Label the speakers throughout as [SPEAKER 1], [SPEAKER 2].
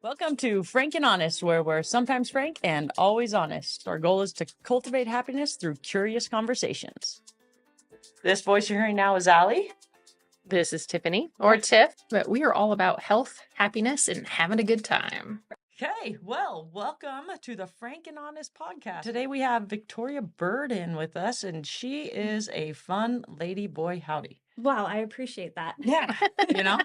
[SPEAKER 1] Welcome to Frank and Honest, where we're sometimes frank and always honest. Our goal is to cultivate happiness through curious conversations. This voice you're hearing now is Ali.
[SPEAKER 2] This is Tiffany, or Tiff, but we are all about health, happiness, and having a good time.
[SPEAKER 1] Okay, well, welcome to the Frank and Honest podcast. Today we have Victoria Byrd in with us, and she is a fun lady boy howdy.
[SPEAKER 3] Wow, I appreciate that.
[SPEAKER 1] Yeah, you know?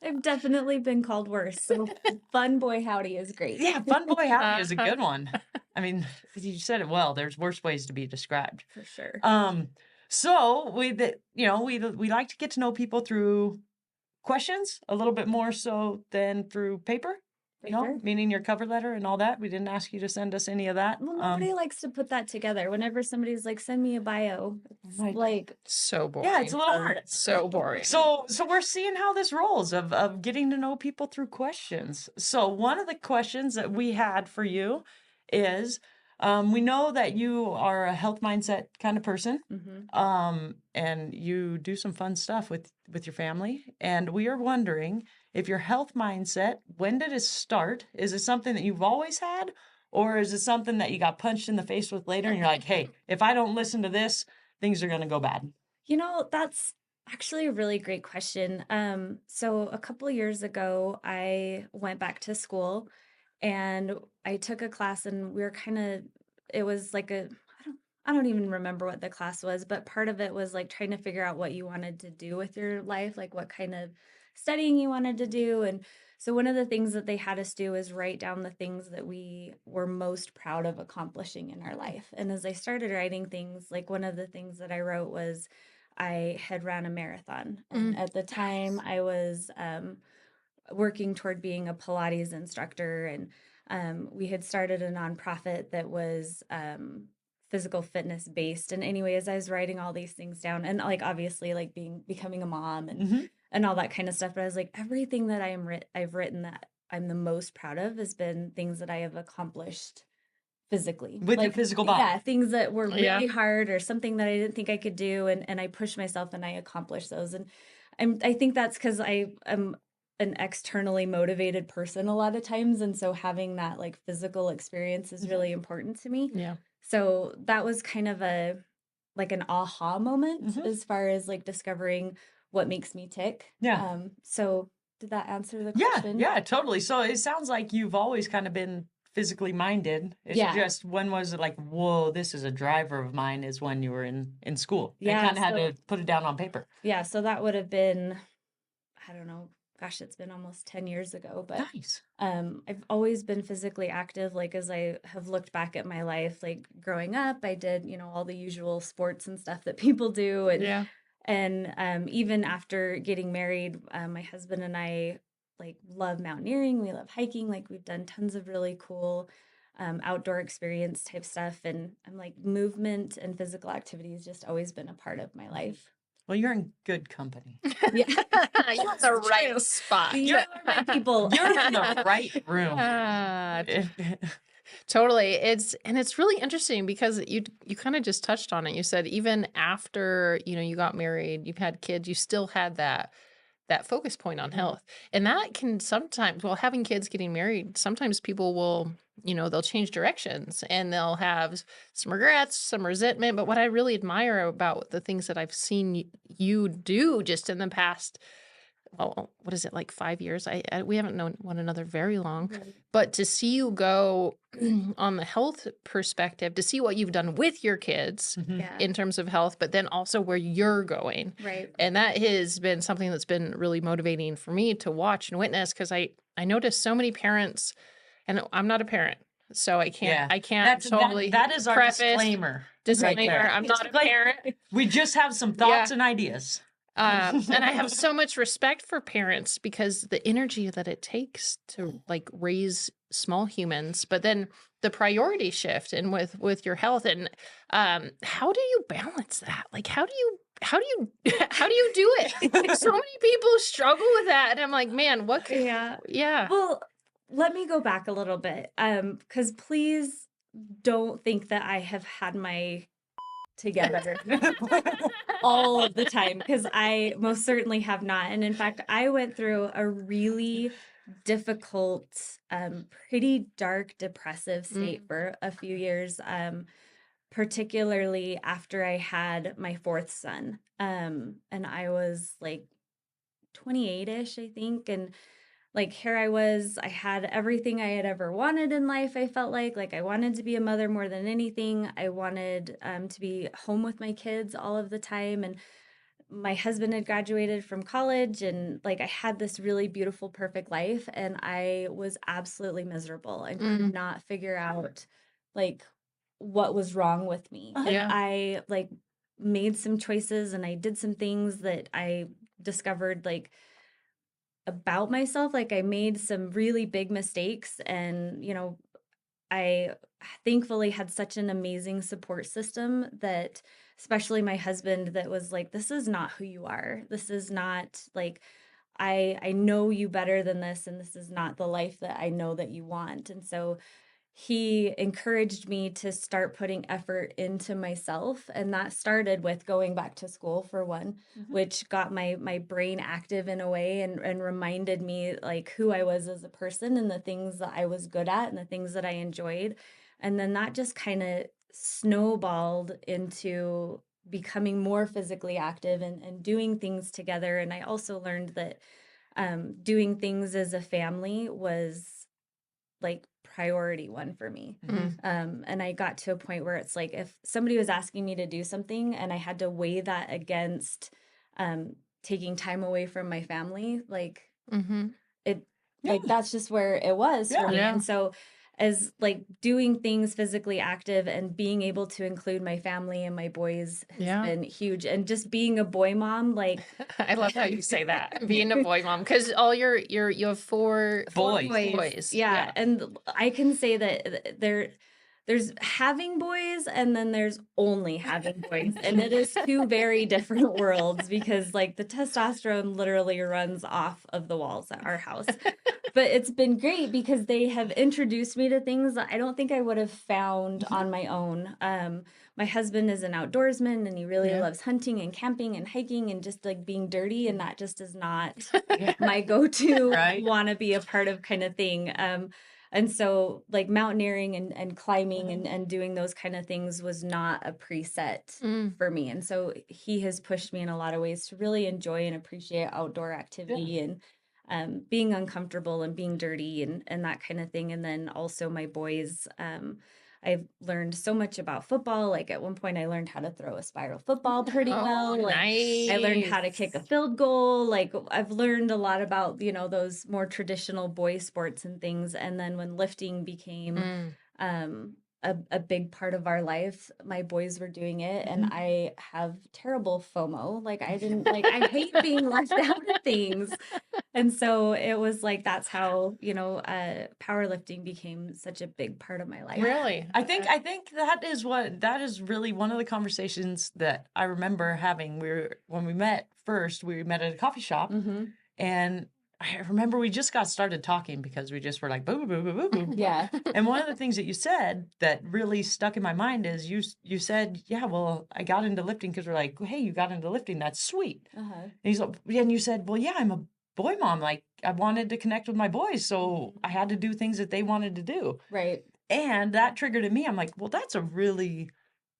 [SPEAKER 3] I've definitely been called worse, so fun boy howdy is great.
[SPEAKER 1] Yeah, fun boy howdy is a good one. I mean, you said it well. There's worse ways to be described.
[SPEAKER 3] For sure.
[SPEAKER 1] So we like to get to know people through questions a little bit more so than through paper.
[SPEAKER 3] Sure.
[SPEAKER 1] Meaning your cover letter and all that. We didn't ask you to send us any of that.
[SPEAKER 3] Well, nobody likes to put that together. Whenever somebody's like, send me a bio, it's like
[SPEAKER 2] So boring.
[SPEAKER 1] Yeah, it's a little hard.
[SPEAKER 2] So boring.
[SPEAKER 1] So we're seeing how this rolls of getting to know people through questions. So one of the questions that we had for you is, we know that you are a health mindset kind of person, and you do some fun stuff with your family. And we are wondering if your health mindset, when did it start? Is it something that you've always had? Or is it something that you got punched in the face with later and you're like, hey, if I don't listen to this, things are going to go bad?
[SPEAKER 3] You know, that's actually a really great question. So a couple of years ago, I went back to school and I took a class, and we were it was like I don't even remember what the class was, but part of it was like trying to figure out what you wanted to do with your life, like what kind of studying you wanted to do. And so one of the things that they had us do is write down the things that we were most proud of accomplishing in our life. And as I started writing things, like one of the things that I wrote was I had ran a marathon. And at the time I was working toward being a Pilates instructor, and we had started a nonprofit that was physical fitness based. And anyway, as I was writing all these things down, and like obviously like becoming a mom and all that kind of stuff, but I was like, everything that I've written that I'm the most proud of has been things that I have accomplished physically
[SPEAKER 1] With your physical body.
[SPEAKER 3] Yeah, things that were really hard or something that I didn't think I could do, and I pushed myself and I accomplished those. And I think that's because I am an externally motivated person a lot of times, and so having that like physical experience is really important to me.
[SPEAKER 2] Yeah.
[SPEAKER 3] So that was kind of an aha moment as far as like discovering what makes me tick.
[SPEAKER 1] Yeah.
[SPEAKER 3] So did that answer the question?
[SPEAKER 1] Yeah, totally. So it sounds like you've always kind of been physically minded. It's just, when was it like, whoa, this is a driver of mine, is when you were in school.
[SPEAKER 3] Yeah.
[SPEAKER 1] You kind of had to put it down on paper.
[SPEAKER 3] Yeah. So that would have been, I don't know, gosh, it's been almost 10 years ago, but
[SPEAKER 1] Nice.
[SPEAKER 3] I've always been physically active. Like as I have looked back at my life, like growing up, I did, all the usual sports and stuff that people do. And even after getting married, my husband and I like love mountaineering. We love hiking. Like we've done tons of really cool outdoor experience type stuff. And I'm like, movement and physical activity has just always been a part of my life.
[SPEAKER 1] Well, you're in good company.
[SPEAKER 3] Yeah.
[SPEAKER 2] You're in the right spot.
[SPEAKER 3] You're the right people.
[SPEAKER 1] You're in the right room.
[SPEAKER 2] Totally. It's really interesting because you kind of just touched on it. You said even after, you got married, you've had kids, you still had that focus point on health. And that can sometimes, having kids, getting married, sometimes people will, they'll change directions and they'll have some regrets, some resentment. But what I really admire about the things that I've seen you do just in the past, what is it, like 5 years? We haven't known one another very long,
[SPEAKER 3] Right.
[SPEAKER 2] But to see you go on the health perspective, to see what you've done with your kids
[SPEAKER 3] Yeah.
[SPEAKER 2] in terms of health, but then also where you're going.
[SPEAKER 3] Right.
[SPEAKER 2] And that has been something that's been really motivating for me to watch and witness, because I noticed so many parents, and I'm not a parent, so I can't totally.
[SPEAKER 1] That is our disclaimer.
[SPEAKER 2] Disclaimer.
[SPEAKER 1] Right there.
[SPEAKER 2] I'm not a parent.
[SPEAKER 1] We just have some thoughts and ideas.
[SPEAKER 2] And I have so much respect for parents because the energy that it takes to like raise small humans, but then the priority shift and with your health, and how do you balance that? Like how do you do it? So many people struggle with that, and I'm like, man, what? Yeah.
[SPEAKER 3] Well, let me go back a little bit, because please don't think that I have had my together all of the time, because I most certainly have not. And in fact, I went through a really difficult, pretty dark, depressive
[SPEAKER 2] Mm.
[SPEAKER 3] state for a few years, particularly after I had my fourth son. And I was like 28-ish, I think. And like here I was, I had everything I had ever wanted in life. I felt like I wanted to be a mother more than anything. I wanted to be home with my kids all of the time. And my husband had graduated from college, and like I had this really beautiful, perfect life, and I was absolutely miserable and could not figure out like what was wrong with me. And
[SPEAKER 2] Yeah.
[SPEAKER 3] I like made some choices and I did some things that I discovered like about myself. Like I made some really big mistakes, and I thankfully had such an amazing support system that, especially my husband, that was like, this is not who you are. This is not like, I know you better than this, and this is not the life that I know that you want. And so he encouraged me to start putting effort into myself, and that started with going back to school for one, which got my brain active in a way, and reminded me like who I was as a person and the things that I was good at and the things that I enjoyed. And then that just kind of snowballed into becoming more physically active and doing things together. And I also learned that doing things as a family was like priority one for me. And I got to a point where it's like if somebody was asking me to do something and I had to weigh that against taking time away from my family, like it like that's just where it was for me.
[SPEAKER 2] Yeah.
[SPEAKER 3] And so as like doing things physically active and being able to include my family and my boys has been huge. And just being a boy mom, like
[SPEAKER 2] I love how you say that, being a boy mom, because all you have four boys.
[SPEAKER 3] Yeah. And I can say that there's having boys and then there's only having boys. And it is two very different worlds, because like the testosterone literally runs off of the walls at our house. But it's been great because they have introduced me to things that I don't think I would have found on my own. My husband is an outdoorsman, and he really loves hunting and camping and hiking and just like being dirty. And that just is not my go-to want to be a part of kind of thing. And so like mountaineering and climbing and doing those kind of things was not a preset for me. And so he has pushed me in a lot of ways to really enjoy and appreciate outdoor activity and being uncomfortable and being dirty and that kind of thing. And then also my boys, I've learned so much about football. Like at one point I learned how to throw a spiral football pretty well. Like I learned how to kick a field goal. Like I've learned a lot about, those more traditional boy sports and things. And then when lifting became a big part of our life, my boys were doing it, and I have terrible FOMO. Like I didn't like I hate being left out of things. And so it was like that's how, powerlifting became such a big part of my life.
[SPEAKER 2] Really?
[SPEAKER 1] I think that is really one of the conversations that I remember having. When we met first, we met at a coffee shop, and I remember we just got started talking because we just were like boo boo boo boo boo.
[SPEAKER 3] Yeah.
[SPEAKER 1] And one of the things that you said that really stuck in my mind is you said, yeah, well, I got into lifting because we're like, hey, you got into lifting, that's sweet. And he's like, and you said, well, yeah, I'm a boy mom. Like I wanted to connect with my boys, so I had to do things that they wanted to do.
[SPEAKER 3] Right.
[SPEAKER 1] And that triggered in me. I'm like, well, that's a really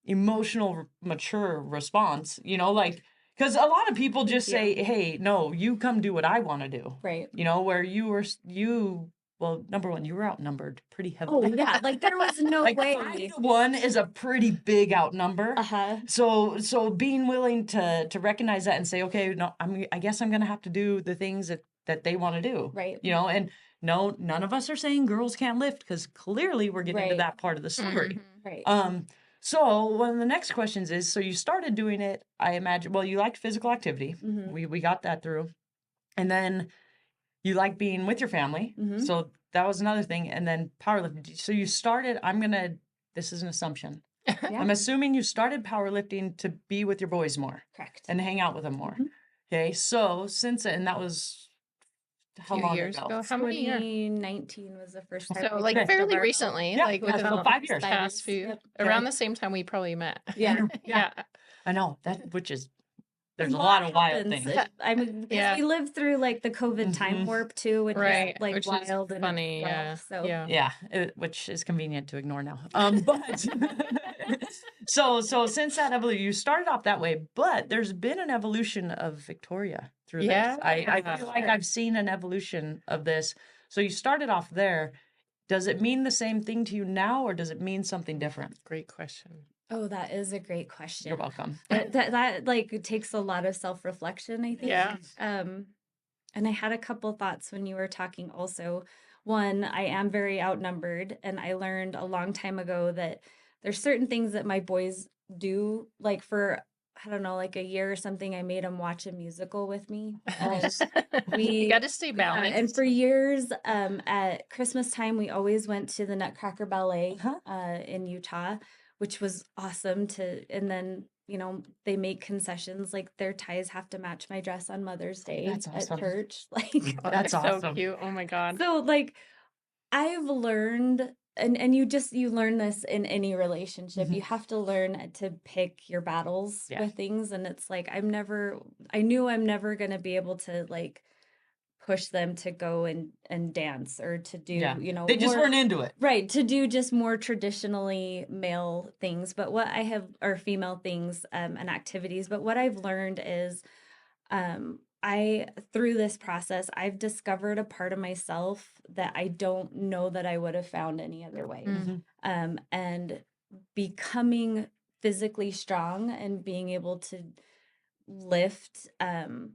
[SPEAKER 1] emotional, mature response, like, because a lot of people just say, hey, no, you come do what I want to do.
[SPEAKER 3] Right.
[SPEAKER 1] Where well, number one, you were outnumbered pretty heavily.
[SPEAKER 3] Oh yeah, like there was no
[SPEAKER 1] like
[SPEAKER 3] way.
[SPEAKER 1] 5-1 is a pretty big outnumber. So being willing to recognize that and say, okay, no, I guess I'm gonna have to do the things that they want to do.
[SPEAKER 3] Right.
[SPEAKER 1] And no, none of us are saying girls can't lift, because clearly we're getting to that part of the story.
[SPEAKER 3] Right.
[SPEAKER 1] So one of the next questions is, so you started doing it, I imagine, well, you liked physical activity. We got that through. And then you like being with your family. So that was another thing. And then powerlifting. So you started, this is an assumption. I'm assuming you started powerlifting to be with your boys more.
[SPEAKER 3] Correct.
[SPEAKER 1] And hang out with them more. Okay. So and that was how long
[SPEAKER 2] years ago? How many years?
[SPEAKER 3] 2019 was the first time.
[SPEAKER 2] So like fairly recently, like within
[SPEAKER 1] so
[SPEAKER 2] the
[SPEAKER 1] 5 years.
[SPEAKER 2] past few, around the same time we probably met.
[SPEAKER 3] Yeah.
[SPEAKER 2] Yeah.
[SPEAKER 1] I know that, there's a
[SPEAKER 3] lot
[SPEAKER 1] lot of wild
[SPEAKER 3] happens.
[SPEAKER 1] things.
[SPEAKER 3] I mean, because
[SPEAKER 2] Yeah.
[SPEAKER 3] we lived through like the COVID time
[SPEAKER 1] Mhm.
[SPEAKER 3] warp too, which
[SPEAKER 2] Right.
[SPEAKER 3] was like
[SPEAKER 2] Which is
[SPEAKER 3] wild and
[SPEAKER 2] funny. Yeah.
[SPEAKER 3] So
[SPEAKER 2] Yeah.
[SPEAKER 1] Yeah, which is convenient to ignore now. But so since that evolution, you started off that way, but there's been an evolution of Victoria through this. I feel like I've seen an evolution of this. So you started off there. Does it mean the same thing to you now, or does it mean something different?
[SPEAKER 2] Great question.
[SPEAKER 3] Oh, that is a great question.
[SPEAKER 1] You're welcome.
[SPEAKER 3] That like it takes a lot of self-reflection, I think.
[SPEAKER 2] Yeah.
[SPEAKER 3] And I had a couple thoughts when you were talking also. One, I am very outnumbered, and I learned a long time ago that there's certain things that my boys do, like for I don't know, like a year or something, I made them watch a musical with me.
[SPEAKER 2] You got to stay
[SPEAKER 3] And
[SPEAKER 2] balanced.
[SPEAKER 3] for years, at Christmas time, we always went to the Nutcracker Ballet in Utah, which was awesome and then, they make concessions, like their ties have to match my dress on Mother's Day
[SPEAKER 1] That's awesome.
[SPEAKER 3] at church. Like,
[SPEAKER 2] Oh,
[SPEAKER 1] That's
[SPEAKER 2] so
[SPEAKER 1] awesome.
[SPEAKER 2] cute. Oh my God.
[SPEAKER 3] so like I've learned, and you learn this in any relationship.
[SPEAKER 1] Mhm.
[SPEAKER 3] You have to learn to pick your battles
[SPEAKER 1] Yeah.
[SPEAKER 3] with things. And it's like, I knew I'm never going to be able to like push them to go and dance or to do,
[SPEAKER 1] Yeah. They just
[SPEAKER 3] more,
[SPEAKER 1] weren't into it.
[SPEAKER 3] right, to do just more traditionally male things, but what I have, or female things, and activities. But what I've learned is, through this process, I've discovered a part of myself that I don't know that I would have found any other way.
[SPEAKER 2] Mm.
[SPEAKER 3] And becoming physically strong and being able to lift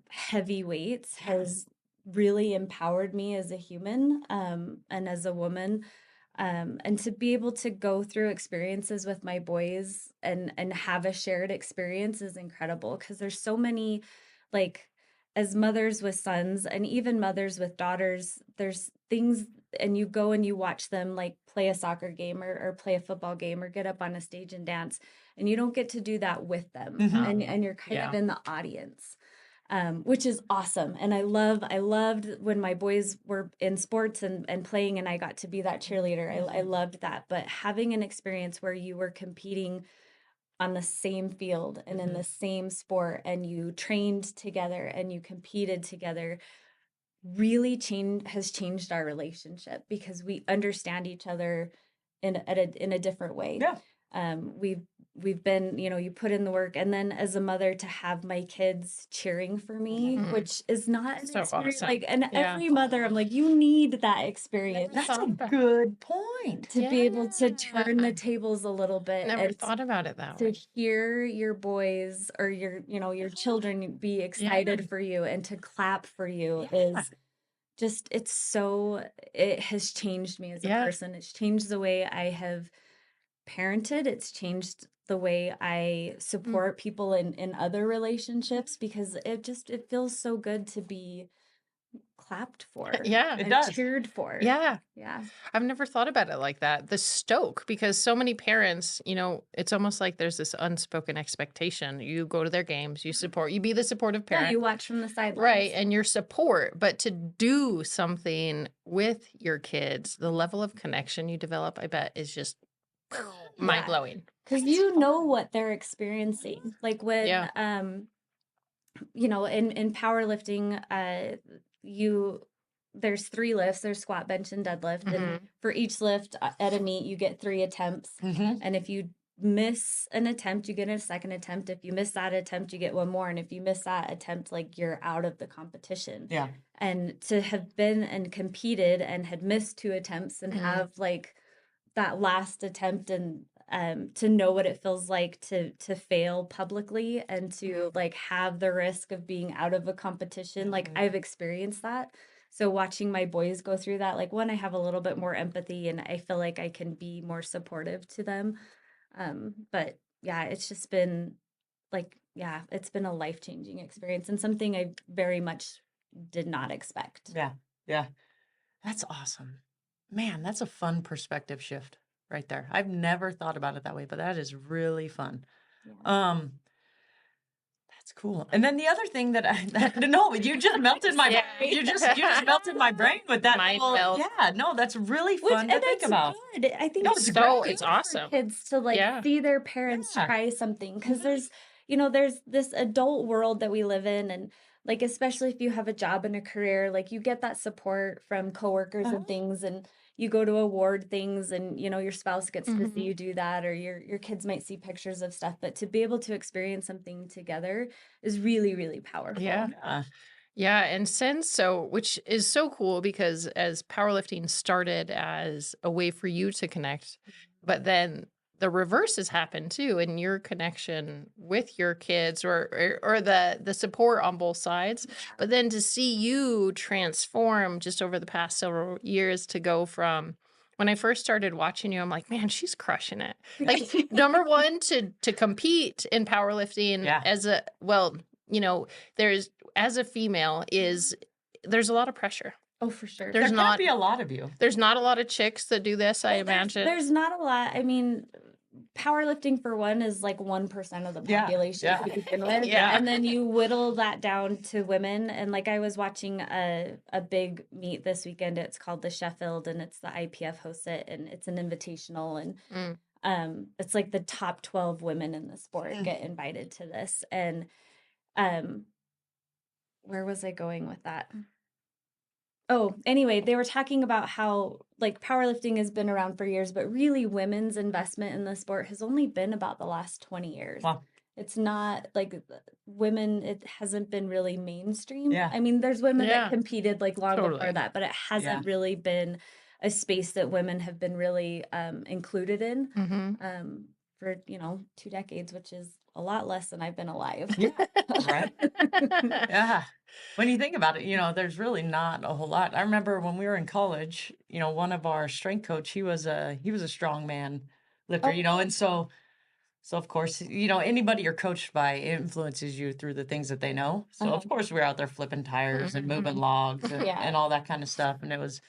[SPEAKER 3] heavy weights has really empowered me as a human, and as a woman, and to be able to go through experiences with my boys and have a shared experience is incredible, because there's so many, like, as mothers with sons and even mothers with daughters, there's things, and you go and you watch them like play a soccer game or play a football game or get up on a stage and dance, and you don't get to do that with them. And you're kind of in the audience, which is awesome. And I loved when my boys were in sports and playing, and I got to be that cheerleader. I loved that. But having an experience where you were competing on the same field and in the same sport, and you trained together and you competed together, really has changed our relationship, because we understand each other in a different way.
[SPEAKER 1] Yeah.
[SPEAKER 3] We've been, you put in the work, and then as a mother, to have my kids cheering for me, which is not an
[SPEAKER 2] So
[SPEAKER 3] experience
[SPEAKER 2] awesome.
[SPEAKER 3] like, and
[SPEAKER 2] Yeah.
[SPEAKER 3] every mother, I'm like, you need that experience
[SPEAKER 1] That's
[SPEAKER 2] thought
[SPEAKER 1] a
[SPEAKER 2] about-
[SPEAKER 1] good point.
[SPEAKER 3] to be able to
[SPEAKER 2] Yeah.
[SPEAKER 3] turn the tables a little bit
[SPEAKER 2] Never
[SPEAKER 3] and
[SPEAKER 2] thought about it that
[SPEAKER 3] to
[SPEAKER 2] way.
[SPEAKER 3] hear your boys or your children be excited for you and to clap for you is just, it has changed me as a person. It's changed the way I have parented. It's changed the way I support people in other relationships, because it feels so good to be clapped for.
[SPEAKER 2] Yeah.
[SPEAKER 1] It
[SPEAKER 3] and
[SPEAKER 1] does.
[SPEAKER 3] cheered for.
[SPEAKER 2] Yeah.
[SPEAKER 3] Yeah.
[SPEAKER 2] I've never thought about it like that. The stoke, because so many parents, it's almost like there's this unspoken expectation. You go to their games, you be the supportive
[SPEAKER 3] Yeah,
[SPEAKER 2] parent.
[SPEAKER 3] you watch from the sidelines.
[SPEAKER 2] Right. And your support. But to do something with your kids, the level of connection you develop, I bet, is just mind blowing.
[SPEAKER 3] Because you know what they're experiencing. Like when, in powerlifting, there's 3 lifts. There's squat, bench, and deadlift. And for each lift at a meet, you get 3 attempts. And if you miss an attempt, you get a second attempt. If you miss that attempt, you get one more. And if you miss that attempt, like, you're out of the competition.
[SPEAKER 1] Yeah.
[SPEAKER 3] And to have been and competed and had missed 2 attempts and have like that last attempt, and to know what it feels like to fail publicly and to like have the risk of being out of a competition, like, I've experienced that. So watching my boys go through that, like, one, I have a little bit more empathy and I feel like I can be more supportive to them. But yeah, it's just been it's been a life-changing experience and something I very much did not expect.
[SPEAKER 1] Yeah. Yeah. That's awesome. Man, that's a fun perspective shift right there. I've never thought about it that way, but that is really fun.
[SPEAKER 3] Yeah.
[SPEAKER 1] That's cool. And then the other thing no, you just melted my you just melted my brain with that.
[SPEAKER 2] Mind melt.
[SPEAKER 1] Yeah, no, that's really fun to think about.
[SPEAKER 3] Good. I think
[SPEAKER 1] No,
[SPEAKER 3] it's
[SPEAKER 1] it's
[SPEAKER 3] great
[SPEAKER 1] great.
[SPEAKER 2] It's awesome.
[SPEAKER 3] for kids to like see their parents try something, because there's you know, there's this adult world that we live in, and like especially if you have a job and a career, like you get that support from coworkers
[SPEAKER 1] Uh-huh.
[SPEAKER 3] and things, and you go to award things, and you know your spouse gets to see
[SPEAKER 2] Mhm.
[SPEAKER 3] you do that, or your kids might see pictures of stuff, but to be able to experience something together is really, really powerful.
[SPEAKER 2] Yeah.
[SPEAKER 1] Yeah.
[SPEAKER 2] Yeah, and since so, which is so cool because as powerlifting started as a way for you to connect, but then the reverse has happened too, in your connection with your kids or the support on both sides. But then to see you transform just over the past several years to go from when I first started watching you, I'm like, man, she's crushing it. Like number one, to compete in powerlifting
[SPEAKER 1] Yeah.
[SPEAKER 2] as a well, you know, there's as a female is there's a lot of pressure.
[SPEAKER 3] Oh, for sure.
[SPEAKER 2] There's
[SPEAKER 1] There
[SPEAKER 2] not
[SPEAKER 1] can't be a lot of you.
[SPEAKER 2] there's not a lot of chicks that do this, I
[SPEAKER 3] Well,
[SPEAKER 2] imagine.
[SPEAKER 3] there's not a lot. I mean, powerlifting for one is like 1% of the
[SPEAKER 1] Yeah,
[SPEAKER 3] population
[SPEAKER 1] yeah.
[SPEAKER 3] to begin with.
[SPEAKER 2] Yeah.
[SPEAKER 3] And then you whittle that down to women. And like I was watching a big meet this weekend. It's called the Sheffield, and it's the IPF hosts it, and it's an invitational, and it's like the top 12 women in the sport get invited to this. And where was I going with that? Oh, anyway, they were talking about how like powerlifting has been around for years, but really women's investment in the sport has only been about the last 20 years.
[SPEAKER 1] Wow.
[SPEAKER 3] It's not like women, it hasn't been really mainstream.
[SPEAKER 1] Yeah.
[SPEAKER 3] I mean, there's women
[SPEAKER 2] Yeah.
[SPEAKER 3] that competed like long
[SPEAKER 2] Totally.
[SPEAKER 3] before that, but it hasn't really been a space that women have been really included in
[SPEAKER 2] Mhm.
[SPEAKER 3] for, you know, 2 decades, which is a lot less than I've been alive.
[SPEAKER 1] Yeah. Right. Yeah. When you think about it, you know, there's really not a whole lot. I remember when we were in college, you know, one of our strength coach, he was a strong man lifter, you know, and so of course, you know, anybody you're coached by influences you through the things that they know. So of course we're out there flipping tires and moving logs and,
[SPEAKER 3] Yeah.
[SPEAKER 1] and all that kind of stuff. And it was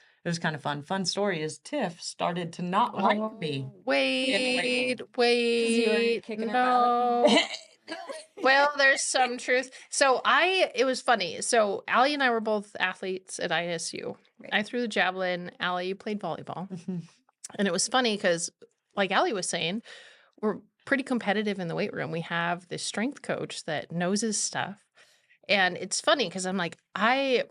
[SPEAKER 1] kind of fun. Fun story is Tiff started to not like me.
[SPEAKER 2] Oh, wait,
[SPEAKER 3] 'Cause you were
[SPEAKER 2] wait.
[SPEAKER 3] kicking her
[SPEAKER 2] No.
[SPEAKER 3] butt.
[SPEAKER 2] Well, there's some truth. So it was funny. So Ali and I were both athletes at ISU.
[SPEAKER 3] Right.
[SPEAKER 2] I threw the javelin. Ali played volleyball.
[SPEAKER 1] Mhm.
[SPEAKER 2] And it was funny because, like Ali was saying, we're pretty competitive in the weight room. We have this strength coach that knows his stuff. And it's funny because I'm like, I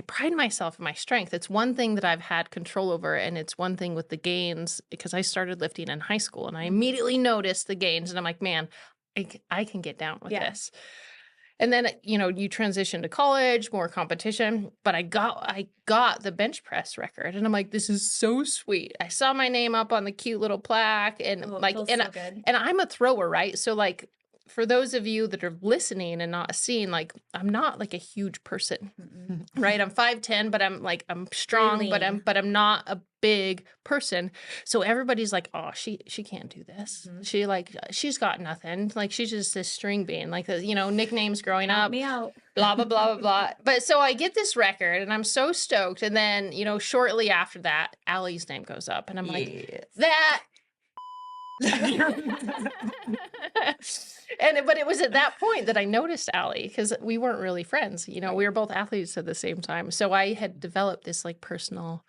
[SPEAKER 2] pride myself in my strength. It's one thing that I've had control over, and it's one thing with the gains because I started lifting in high school and I immediately noticed the gains, and I'm like, man, I can get down with this. And then, you know, you transition to college, more competition, but I got the bench press record, and I'm like, this is so sweet. I saw my name up on the cute little plaque, and
[SPEAKER 3] Oh, it
[SPEAKER 2] like,
[SPEAKER 3] feels
[SPEAKER 2] and
[SPEAKER 3] so good.
[SPEAKER 2] and I'm a thrower, right? So like, for those of you that are listening and not seeing, like, I'm not like a huge person, right? I'm 5'10", but I'm strong, but
[SPEAKER 3] lean.
[SPEAKER 2] I'm not a big person. So everybody's like, oh, she can't do this. She's got nothing. Like, she's just this string bean, like the, you know, nicknames growing
[SPEAKER 3] Count
[SPEAKER 2] up,
[SPEAKER 3] me out.
[SPEAKER 2] blah, blah, blah, blah, blah. But so I get this record and I'm so stoked. And then, you know, shortly after that, Ali's name goes up and I'm like,
[SPEAKER 1] Yes.
[SPEAKER 2] that. But it was at that point that I noticed Ali because we weren't really friends. You know, we were both athletes at the same time. So I had developed this like personal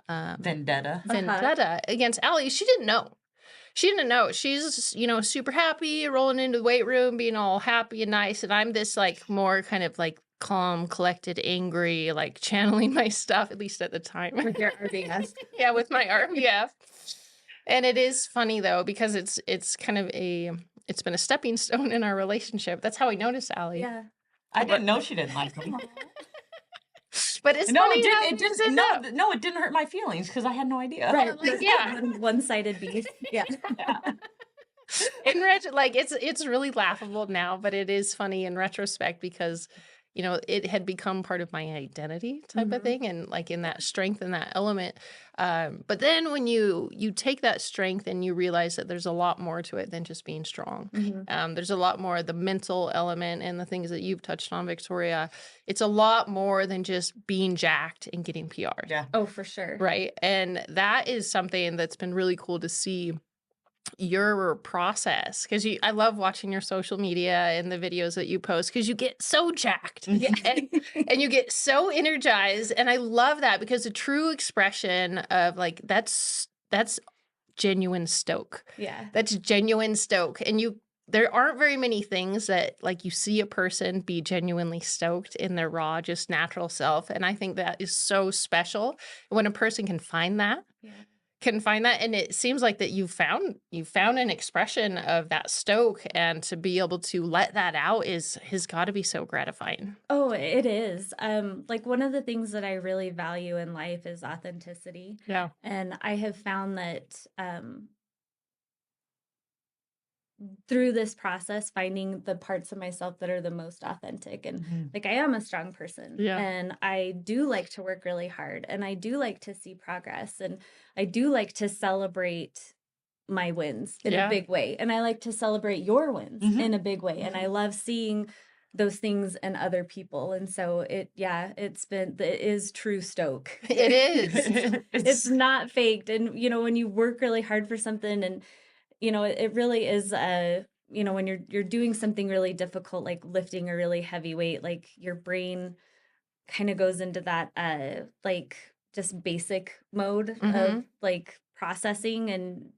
[SPEAKER 1] Vendetta.
[SPEAKER 2] vendetta against Ali. She didn't know. She didn't know. She's, you know, super happy, rolling into the weight room, being all happy and nice. And I'm this like more kind of like calm, collected, angry, like channeling my stuff, at least at the time.
[SPEAKER 3] With your RBS.
[SPEAKER 2] Yeah, with my RBF. And it is funny though, because it's kind of it's been a stepping stone in our relationship. That's how I noticed Ali.
[SPEAKER 3] Yeah.
[SPEAKER 1] I didn't know she didn't like me.
[SPEAKER 2] But it's
[SPEAKER 1] No,
[SPEAKER 2] funny
[SPEAKER 1] it
[SPEAKER 2] how
[SPEAKER 1] didn't. It
[SPEAKER 2] things
[SPEAKER 1] didn't.
[SPEAKER 2] end up.
[SPEAKER 1] No, it didn't hurt my feelings because I had no idea.
[SPEAKER 3] Right.
[SPEAKER 2] Like, yeah.
[SPEAKER 3] One-sided beef. Yeah.
[SPEAKER 2] In like it's really laughable now, but it is funny in retrospect because, you know, it had become part of my identity type of thing, and like in that strength and that element. But then when you take that strength and you realize that there's a lot more to it than just being strong. There's a lot more, the mental element and the things that you've touched on, Victoria. It's a lot more than just being jacked and getting PRs.
[SPEAKER 1] Yeah.
[SPEAKER 3] Oh, for sure.
[SPEAKER 2] Right. And that is something that's been really cool to see your process, because I love watching your social media and the videos that you post because you get so jacked and you get so energized, and I love that because a true expression of like that's genuine stoke.
[SPEAKER 3] Yeah.
[SPEAKER 2] That's genuine stoke, and you there aren't very many things that like you see a person be genuinely stoked in their raw, just natural self. And I think that is so special when a person
[SPEAKER 3] Yeah.
[SPEAKER 2] can find that. And it seems like that you found an expression of that stoke, and to be able to let that out has got to be so gratifying.
[SPEAKER 3] Oh, it is. Like one of the things that I really value in life is authenticity.
[SPEAKER 2] Yeah.
[SPEAKER 3] And I have found that through this process, finding the parts of myself that are the most authentic. And
[SPEAKER 1] Mhm.
[SPEAKER 3] like I am a strong person
[SPEAKER 2] Yeah.
[SPEAKER 3] and I do like to work really hard and I do like to see progress and I do like to celebrate my wins in a
[SPEAKER 2] Yeah.
[SPEAKER 3] big way. And I like to celebrate your wins
[SPEAKER 1] Mhm.
[SPEAKER 3] in a big way. And I love seeing those things in other people. And so it is true stoke.
[SPEAKER 2] It is.
[SPEAKER 3] It's not faked. And, when you work really hard for something and, it really is, when you're doing something really difficult, like lifting a really heavy weight, like your brain kind of goes into that, like just basic mode of
[SPEAKER 2] Mhm.
[SPEAKER 3] like processing and,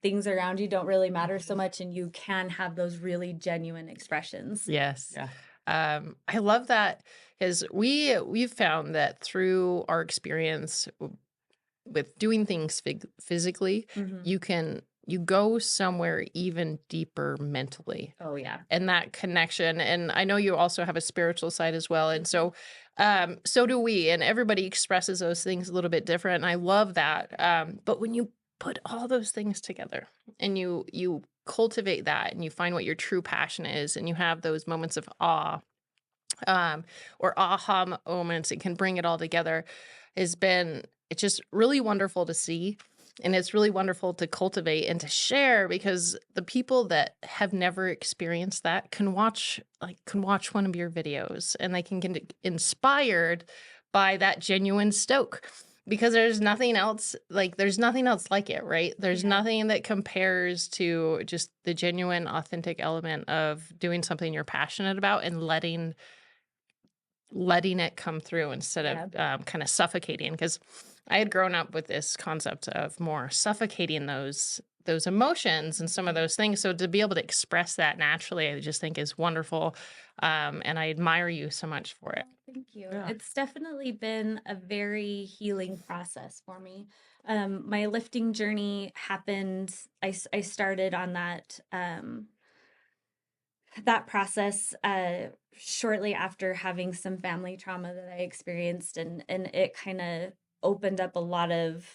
[SPEAKER 3] things around you don't really matter so much. And you can have those really genuine expressions.
[SPEAKER 2] Yes.
[SPEAKER 1] Yeah.
[SPEAKER 2] I love that because we've found that through our experience with doing things physically,
[SPEAKER 3] Mhm.
[SPEAKER 2] you go somewhere even deeper mentally,
[SPEAKER 3] Oh, yeah.
[SPEAKER 2] and that connection. And I know you also have a spiritual side as well. And so do we, and everybody expresses those things a little bit different. And I love that. But when you put all those things together and you cultivate that and you find what your true passion is and you have those moments of awe, or aha moments, it can bring it all together, it's just really wonderful to see. And it's really wonderful to cultivate and to share, because the people that have never experienced that can watch one of your videos and they can get inspired by that genuine stoke, because there's nothing else like it, right? There's
[SPEAKER 3] Yeah.
[SPEAKER 2] nothing that compares to just the genuine authentic element of doing something you're passionate about and letting it come through instead of kind of suffocating. Because I had grown up with this concept of more suffocating those emotions and some of those things. So to be able to express that naturally, I just think is wonderful. And I admire you so much for it.
[SPEAKER 3] Thank you.
[SPEAKER 1] Yeah.
[SPEAKER 3] It's definitely been a very healing process for me. My lifting journey happened, I started on that process shortly after having some family trauma that I experienced, and it kind of opened up a lot of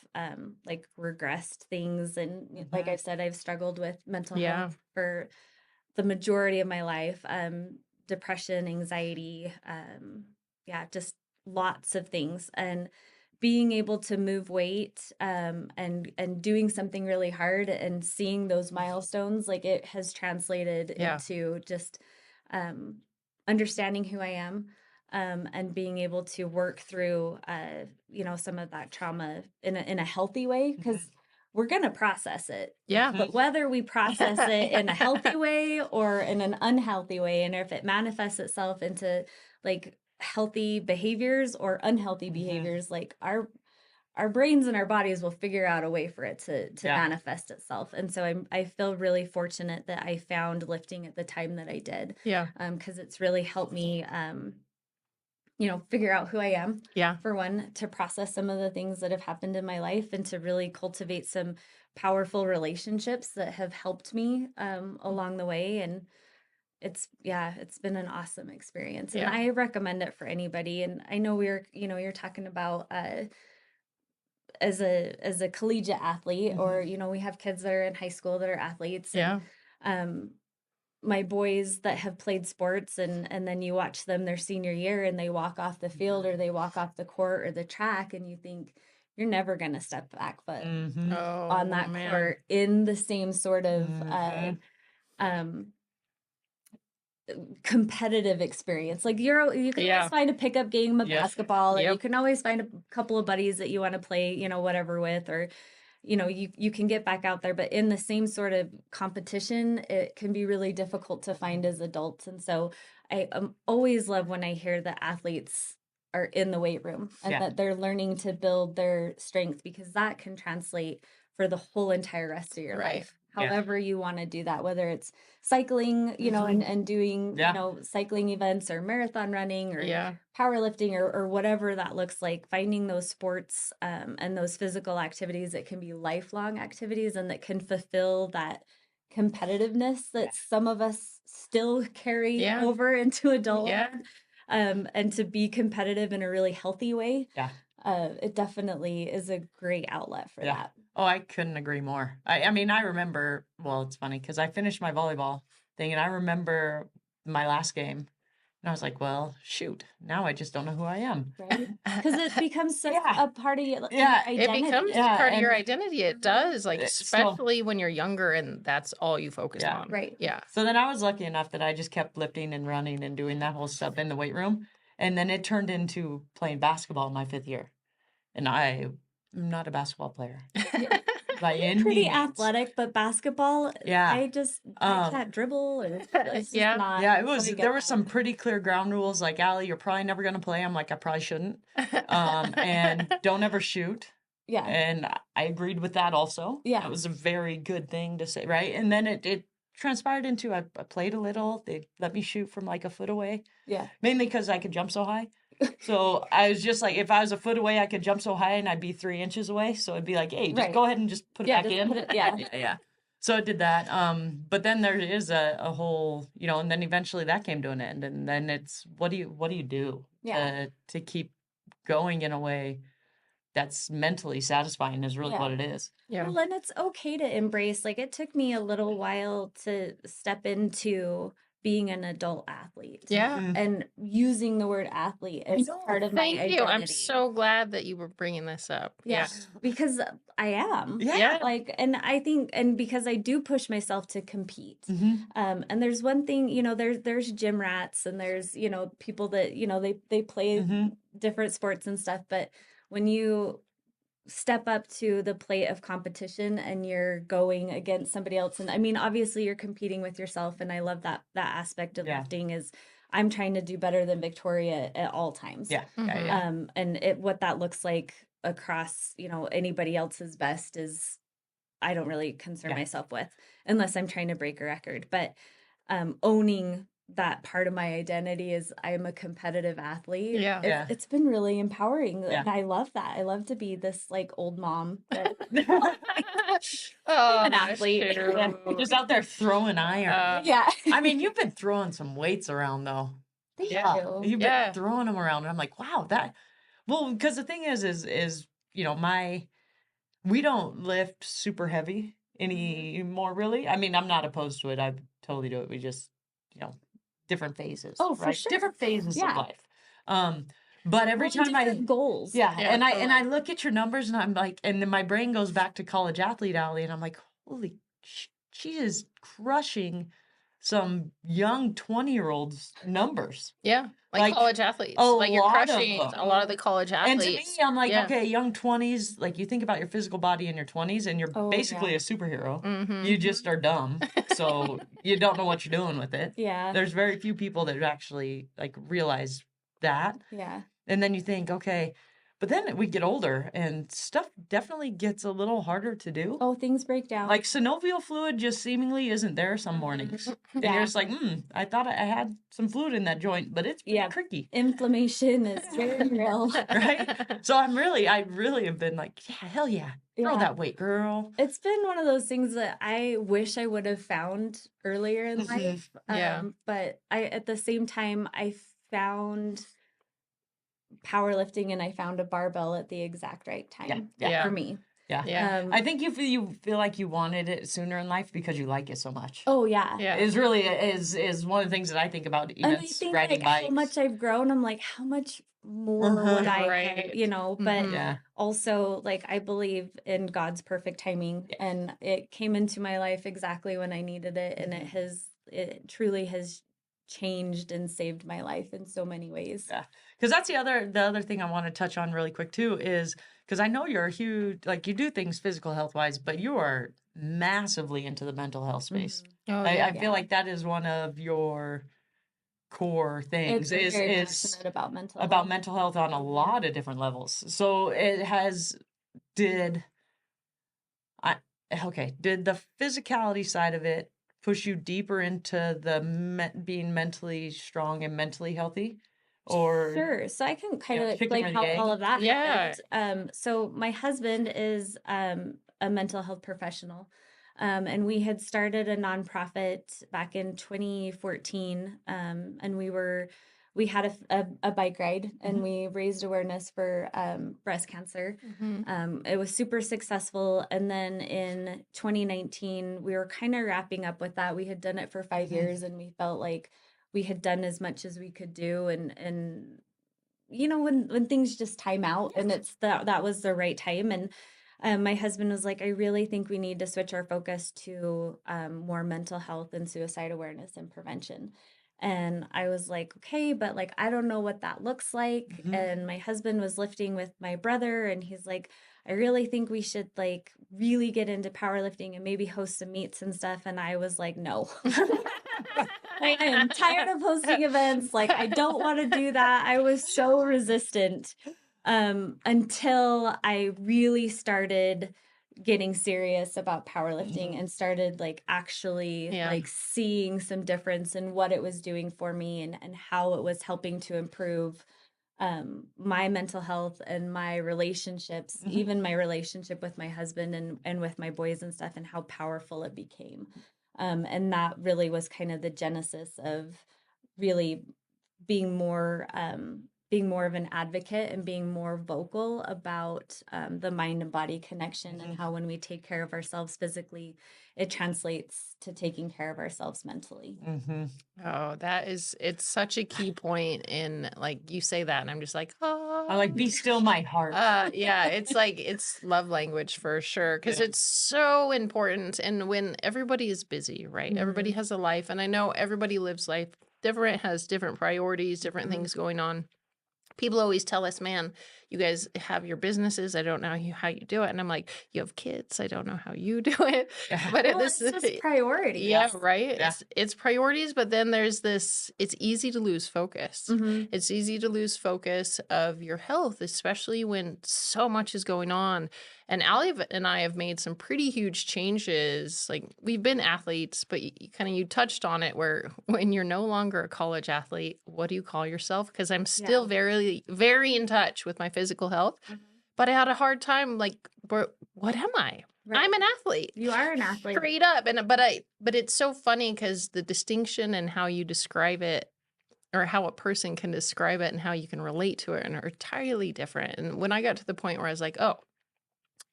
[SPEAKER 3] like regressed things. And like I said, I've struggled with mental
[SPEAKER 2] Yeah.
[SPEAKER 3] health for the majority of my life, depression, anxiety, just lots of things. And being able to move weight, and doing something really hard and seeing those milestones, like it has translated
[SPEAKER 2] Yeah.
[SPEAKER 3] into just um, understanding who I am, and being able to work through, some of that trauma in a healthy way, because we're going to process it.
[SPEAKER 2] Yeah.
[SPEAKER 3] But whether we process it in a healthy way or in an unhealthy way, and if it manifests itself into like healthy behaviors or unhealthy behaviors, like our brains and our bodies will figure out a way for it to
[SPEAKER 1] Yeah.
[SPEAKER 3] manifest itself. And so I feel really fortunate that I found lifting at the time that I did,
[SPEAKER 2] Yeah.
[SPEAKER 3] because it's really helped me, figure out who I am,
[SPEAKER 2] Yeah.
[SPEAKER 3] for one, to process some of the things that have happened in my life, and to really cultivate some powerful relationships that have helped me along the way. And it's been an awesome experience, and
[SPEAKER 2] Yeah.
[SPEAKER 3] I recommend it for anybody. And I know you're talking about as a collegiate athlete, or we have kids that are in high school that are athletes, and
[SPEAKER 2] Yeah.
[SPEAKER 3] my boys that have played sports, and then you watch them their senior year and they walk off the field or they walk off the court or the track, and you think you're never going to step back foot
[SPEAKER 2] Oh,
[SPEAKER 3] on that
[SPEAKER 2] man.
[SPEAKER 3] court in the same sort of um competitive experience. Like you can
[SPEAKER 2] Yeah.
[SPEAKER 3] always find a pickup game of
[SPEAKER 1] Yes.
[SPEAKER 3] basketball, and you
[SPEAKER 2] Yep.
[SPEAKER 3] can always find a couple of buddies that you want to play, whatever with, or you can get back out there. But in the same sort of competition, it can be really difficult to find as adults. And so I always love when I hear that athletes are in the weight room and
[SPEAKER 1] Yeah.
[SPEAKER 3] that they're learning to build their strength, because that can translate for the whole entire rest of your
[SPEAKER 2] Right.
[SPEAKER 3] life. however you want to do that, whether it's cycling, and doing, cycling events or marathon running or
[SPEAKER 2] Yeah.
[SPEAKER 3] powerlifting or whatever that looks like, finding those sports and those physical activities that can be lifelong activities and that can fulfill that competitiveness that some of us still carry
[SPEAKER 2] Yeah.
[SPEAKER 3] over into adulthood.
[SPEAKER 2] Yeah.
[SPEAKER 3] And to be competitive in a really healthy way.
[SPEAKER 1] Yeah.
[SPEAKER 3] It definitely is a great outlet for that.
[SPEAKER 1] Oh, I couldn't agree more. I mean, I remember, well, it's funny because I finished my volleyball thing and I remember my last game and I was like, well, shoot, now I just don't know who I am.
[SPEAKER 3] Right? Because it becomes such a part of your
[SPEAKER 2] It
[SPEAKER 3] identity.
[SPEAKER 2] becomes part of your identity. It does, like,
[SPEAKER 1] so-
[SPEAKER 2] especially when you're younger and that's all you focus on.
[SPEAKER 3] Right.
[SPEAKER 2] Yeah.
[SPEAKER 1] So then I was lucky enough that I just kept lifting and running and doing that whole stuff in the weight room. And then it turned into playing basketball in my 5th year. And I'm not a basketball player. By any
[SPEAKER 3] Pretty
[SPEAKER 1] means.
[SPEAKER 3] athletic, but basketball, I can't dribble. Or it's just not.
[SPEAKER 1] Yeah, it was.
[SPEAKER 3] quite
[SPEAKER 1] There were
[SPEAKER 3] that.
[SPEAKER 1] some pretty clear ground rules. Like, Ali, you're probably never gonna play. I'm like, I probably shouldn't. And don't ever shoot.
[SPEAKER 3] Yeah.
[SPEAKER 1] And I agreed with that also.
[SPEAKER 3] Yeah.
[SPEAKER 1] That was a very good thing to say, right? And then it transpired into I played a little. They let me shoot from like a foot away.
[SPEAKER 3] Yeah.
[SPEAKER 1] Mainly because I could jump so high. So I was just like, if I was a foot away, I could jump so high and I'd be 3 inches away. So it'd be like, hey, just go ahead and just put it back in. Yeah. So I did that. But then there is a whole, and then eventually that came to an end. And then it's what do you do to keep going in a way that's mentally satisfying is really what it is.
[SPEAKER 2] Yeah.
[SPEAKER 3] Well, and it's okay to embrace. Like, it took me a little while to step into being an adult athlete.
[SPEAKER 2] Yeah.
[SPEAKER 3] And using the word athlete as part of my identity.
[SPEAKER 2] Thank you. I'm so glad that you were bringing this up.
[SPEAKER 3] Yeah. Because I am.
[SPEAKER 1] Yeah.
[SPEAKER 3] Like, and I think, and because I do push myself to compete. And there's one thing, there's gym rats and there's, people that, they play different sports and stuff. But when you step up to the plate of competition and you're going against somebody else, and I mean, obviously you're competing with yourself, and I love that aspect of lifting is I'm trying to do better than Victoria at all times. And what that looks like across, anybody else's best is I don't really concern myself with unless I'm trying to break a record. But owning that part of my identity is I'm a competitive athlete. It's been really empowering. And I love that. I love to be this like old mom. An athlete.
[SPEAKER 1] Just out there throwing iron. I mean, you've been throwing some weights around though.
[SPEAKER 3] Thank you.
[SPEAKER 1] You've been throwing them around. And I'm like, wow, because the thing is, we don't lift super heavy anymore, really. I mean, I'm not opposed to it. I totally do it. We just, different phases.
[SPEAKER 3] Oh, for sure.
[SPEAKER 1] Different phases of life. But every time
[SPEAKER 3] goals.
[SPEAKER 1] and I look at your numbers and I'm like, and then my brain goes back to college athlete Ali, and I'm like, holy, she is crushing some young 20-year-olds numbers.
[SPEAKER 2] Yeah, like college athletes. Like you're crushing a lot of the college athletes.
[SPEAKER 1] And to me, I'm like, okay, young 20s, like you think about your physical body in your 20s and you're basically a superhero. You just are dumb. So you don't know what you're doing with it.
[SPEAKER 3] Yeah.
[SPEAKER 1] There's very few people that actually like realize that.
[SPEAKER 3] Yeah.
[SPEAKER 1] And then you think, okay, but then we get older and stuff definitely gets a little harder to do.
[SPEAKER 3] Oh, things break down.
[SPEAKER 1] Like synovial fluid just seemingly isn't there some mornings. And you're just like, I thought I had some fluid in that joint, but it's pretty tricky.
[SPEAKER 3] Inflammation is very real.
[SPEAKER 1] Right? So I really have been like, hell yeah. Throw that weight, girl.
[SPEAKER 3] It's been one of those things that I wish I would have found earlier in life. But at the same time, I found powerlifting and I found a barbell at the exact right time for me.
[SPEAKER 1] I think you feel like you wanted it sooner in life because you like it so much.
[SPEAKER 3] Oh yeah.
[SPEAKER 1] Is really is one of the things that I think about even
[SPEAKER 3] and I think
[SPEAKER 1] riding bikes.
[SPEAKER 3] How much I've grown, I'm like, how much more would I have, but also like I believe in God's perfect timing and it came into my life exactly when I needed it, and it truly has changed and saved my life in so many ways.
[SPEAKER 1] Because that's the other thing I want to touch on really quick too is because I know you're a huge, like you do things physical health wise, but you are massively into the mental health space. I feel like that is one of your core things
[SPEAKER 3] is passionate
[SPEAKER 1] about mental health on a lot of different levels. So it has okay, did the physicality side of it push you deeper into the being mentally strong and mentally healthy? Or,
[SPEAKER 3] Sure. So I can kind of
[SPEAKER 1] chicken
[SPEAKER 3] explain
[SPEAKER 1] or the
[SPEAKER 3] how all
[SPEAKER 1] egg?
[SPEAKER 3] of that
[SPEAKER 2] Yeah.
[SPEAKER 3] happened. So my husband is a mental health professional. And we had started a nonprofit back in 2014. And we had a bike ride and we raised awareness for breast cancer. It was super successful. And then in 2019, we were kind of wrapping up with that. We had done it for 5 years and we felt like we had done as much as we could do. And when things just time out and that was the right time. And my husband was like, I really think we need to switch our focus to more mental health and suicide awareness and prevention. And I was like, okay, but like, I don't know what that looks like. And my husband was lifting with my brother, and he's like, I really think we should like really get into powerlifting and maybe host some meets and stuff. And I was like, no. I am tired of hosting events. Like, I don't want to do that. I was so resistant until I really started getting serious about powerlifting and started like actually
[SPEAKER 2] Yeah.
[SPEAKER 3] like seeing some difference in what it was doing for me and how it was helping to improve my mental health and my relationships, even my relationship with my husband and with my boys and stuff, and how powerful it became. And that really was kind of the genesis of really being more of an advocate and being more vocal about the mind and body connection and how when we take care of ourselves physically, it translates to taking care of ourselves mentally.
[SPEAKER 2] Oh, it's such a key point in like you say that and I'm just like, oh,
[SPEAKER 1] I like, be still my heart.
[SPEAKER 2] yeah, it's like it's love language for sure because it's so important. And when everybody is busy, right? Everybody has a life, and I know everybody lives life different, has different priorities, different things going on. People always tell us, man, you guys have your businesses. I don't know how you do it. And I'm like, you have kids. I don't know how you do it. But
[SPEAKER 3] Well, it's just priorities.
[SPEAKER 2] yeah, right.
[SPEAKER 1] Yeah.
[SPEAKER 2] It's priorities, but then there's this, it's easy to lose focus. It's easy to lose focus of your health, especially when so much is going on. And Ali and I have made some pretty huge changes. Like we've been athletes, but you touched on it where when you're no longer a college athlete, what do you call yourself? Because I'm still very, very in touch with my physical health, but I had a hard time. Like, what am I?
[SPEAKER 3] Right.
[SPEAKER 2] I'm an athlete.
[SPEAKER 3] You are an athlete.
[SPEAKER 2] Straight up. But it's so funny because the distinction and how you describe it or how a person can describe it and how you can relate to it are entirely different. And when I got to the point where I was like, oh,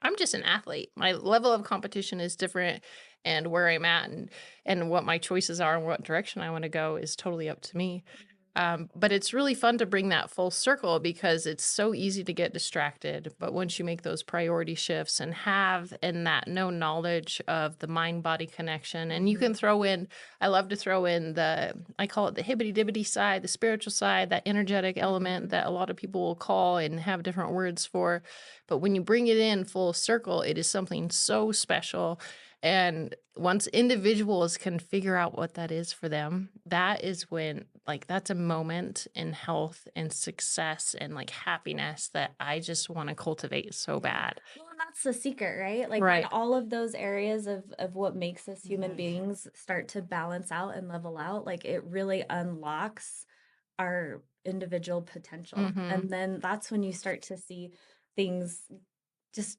[SPEAKER 2] I'm just an athlete. My level of competition is different and where I'm at and what my choices are and what direction I want to go is totally up to me. But it's really fun to bring that full circle because it's so easy to get distracted. But once you make those priority shifts and have in that no knowledge of the mind body connection, and you can throw in, I love to throw in I call it the hibbity dibbity side, the spiritual side, that energetic element that a lot of people will call and have different words for. But when you bring it in full circle, it is something so special. And once individuals can figure out what that is for them, that is when, like, that's a moment in health and success and like happiness that I just want to cultivate so bad.
[SPEAKER 3] Well, and that's the secret, right? Like
[SPEAKER 2] Right.
[SPEAKER 3] when all of those areas of what makes us human beings start to balance out and level out, like it really unlocks our individual potential. And then that's when you start to see things just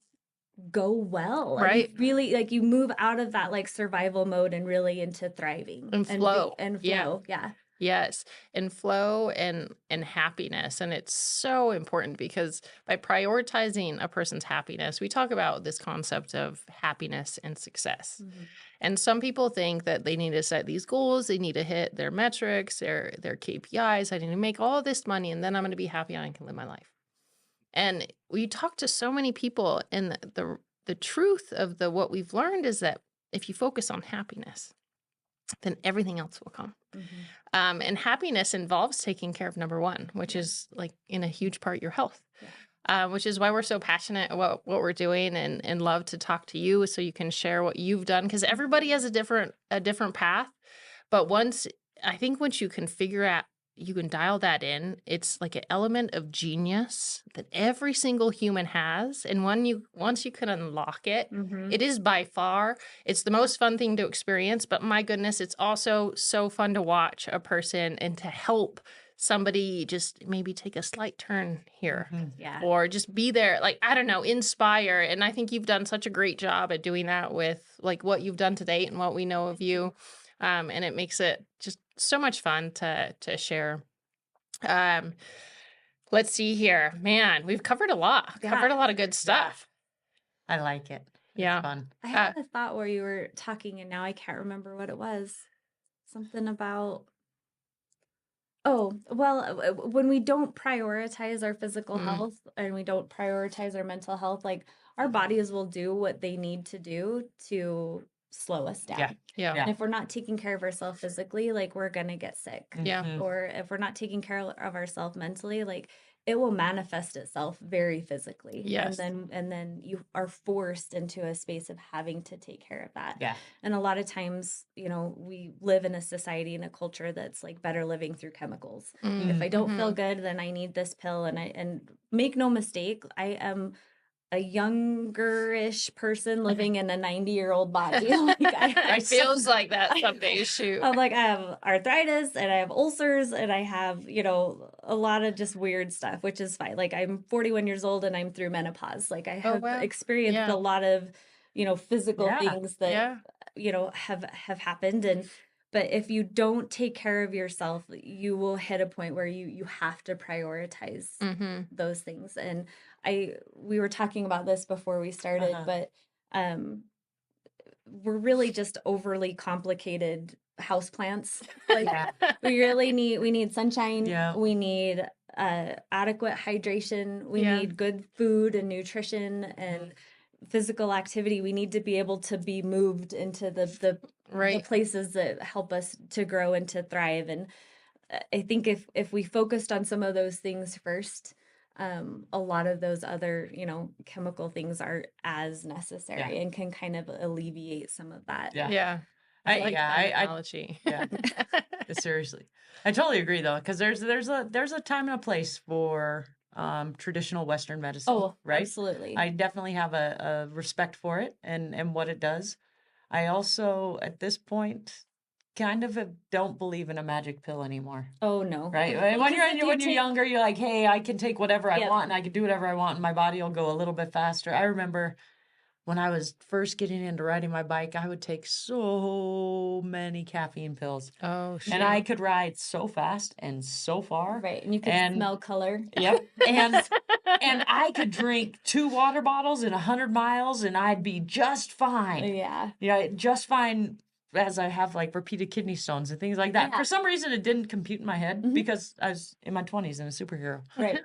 [SPEAKER 3] go well.
[SPEAKER 2] Right.
[SPEAKER 3] And really like you move out of that like survival mode and really into thriving
[SPEAKER 2] And flow.
[SPEAKER 3] and
[SPEAKER 2] Yeah.
[SPEAKER 3] flow. Yeah.
[SPEAKER 2] Yes, and flow and happiness. And it's so important because by prioritizing a person's happiness, we talk about this concept of happiness and success. And some people think that they need to set these goals, they need to hit their metrics, their KPIs, I need to make all of this money and then I'm going to be happy and I can live my life. And we talk to so many people and the truth of what we've learned is that if you focus on happiness, then everything else will come. And happiness involves taking care of number one, which is like in a huge part your health, which is why we're so passionate about what we're doing and love to talk to you so you can share what you've done because everybody has a different path. But once you can figure you can dial that in. It's like an element of genius that every single human has. And once you can unlock it,
[SPEAKER 3] Mm-hmm.
[SPEAKER 2] it is by far, it's the most fun thing to experience. But my goodness, it's also so fun to watch a person and to help somebody just maybe take a slight turn here.
[SPEAKER 3] Yeah.
[SPEAKER 2] Or just be there, like, I don't know, inspire. And I think you've done such a great job at doing that with like what you've done to date and what we know of you. And it makes it just so much fun to share. Um, let's see here. Man, we've covered a lot.
[SPEAKER 3] Yeah.
[SPEAKER 2] Covered a lot of good stuff.
[SPEAKER 1] I like it.
[SPEAKER 2] Yeah.
[SPEAKER 1] It's fun.
[SPEAKER 3] I had a thought where you were talking and now I can't remember what it was. Something about, oh, well, when we don't prioritize our physical health and we don't prioritize our mental health, like our bodies will do what they need to do to slow us down.
[SPEAKER 1] Yeah.
[SPEAKER 2] Yeah.
[SPEAKER 3] And if we're not taking care of ourselves physically, like we're going to get sick.
[SPEAKER 2] Yeah.
[SPEAKER 1] Mhm.
[SPEAKER 3] Or if we're not taking care of ourselves mentally, like it will manifest itself very physically.
[SPEAKER 2] Yes.
[SPEAKER 3] And then you are forced into a space of having to take care of that.
[SPEAKER 1] Yeah.
[SPEAKER 3] And a lot of times, you know, we live in a society and a culture that's like better living through chemicals. If I don't feel good, then I need this pill. And make no mistake, I am a younger-ish person living in a 90-year-old body. Like
[SPEAKER 2] It feels like that some days. Shoot.
[SPEAKER 3] I'm like, I have arthritis and I have ulcers and I have, you know, a lot of just weird stuff, which is fine. Like I'm 41 years old and I'm through menopause. Like I have
[SPEAKER 2] wow.
[SPEAKER 3] experienced
[SPEAKER 2] Yeah.
[SPEAKER 3] a lot of, you know, physical
[SPEAKER 1] Yeah.
[SPEAKER 3] things that,
[SPEAKER 2] Yeah.
[SPEAKER 3] you know, have happened. And but if you don't take care of yourself, you will hit a point where you have to prioritize those things. And we were talking about this before we started, but we're really just overly complicated houseplants. Like we need sunshine.
[SPEAKER 1] Yeah.
[SPEAKER 3] We need adequate hydration. We
[SPEAKER 2] Yeah.
[SPEAKER 3] need good food and nutrition and physical activity. We need to be able to be moved into the
[SPEAKER 2] Right.
[SPEAKER 3] places that help us to grow and to thrive. And I think if we focused on some of those things first, a lot of those other, you know, chemical things are as necessary and can kind of alleviate some of that.
[SPEAKER 1] Yeah.
[SPEAKER 2] Yeah. I like that analogy.
[SPEAKER 1] Yeah. Seriously. I totally agree though, because there's a time and a place for traditional Western medicine.
[SPEAKER 3] Oh,
[SPEAKER 1] right?
[SPEAKER 3] absolutely.
[SPEAKER 1] I definitely have a respect for it and what it does. I also, at this point, kind of don't believe in a magic pill anymore.
[SPEAKER 3] Oh no.
[SPEAKER 1] Right? When you're younger, you're like, hey, I can take whatever I want and I can do whatever I want and my body will go a little bit faster. I remember when I was first getting into riding my bike, I would take so many caffeine pills.
[SPEAKER 2] Oh, shit.
[SPEAKER 1] And I could ride so fast and so far.
[SPEAKER 3] Right. And you could smell color.
[SPEAKER 1] Yep. And I could drink 2 water bottles in 100 miles and I'd be just fine.
[SPEAKER 3] Yeah.
[SPEAKER 1] Yeah, just fine as I have like repeated kidney stones and things like that.
[SPEAKER 3] Yeah.
[SPEAKER 1] For some reason, it didn't compute in my head because I was in my 20s and a superhero.
[SPEAKER 3] Right.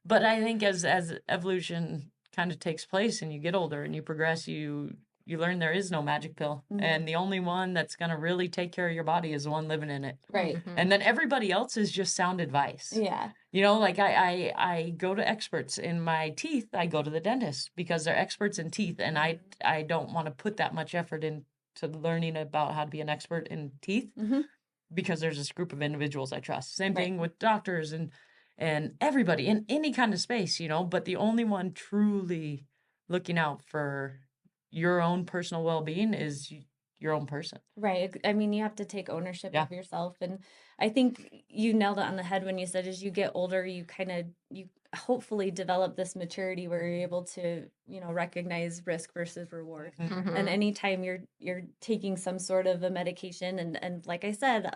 [SPEAKER 1] But I think as evolution kind of takes place and you get older and you progress, you learn there is no magic pill. And the only one that's going to really take care of your body is the one living in it.
[SPEAKER 3] Right.
[SPEAKER 1] And then everybody else is just sound advice.
[SPEAKER 3] Yeah.
[SPEAKER 1] You know, like I go to experts in my teeth. I go to the dentist because they're experts in teeth. And I don't want to put that much effort into learning about how to be an expert in teeth because there's this group of individuals I trust. Same thing with doctors and everybody in any kind of space, you know, but the only one truly looking out for your own personal well-being is your own person.
[SPEAKER 3] Right. I mean, you have to take ownership of yourself. And I think you nailed it on the head when you said as you get older, you hopefully develop this maturity where you're able to, you know, recognize risk versus reward. And anytime you're taking some sort of a medication and like I said,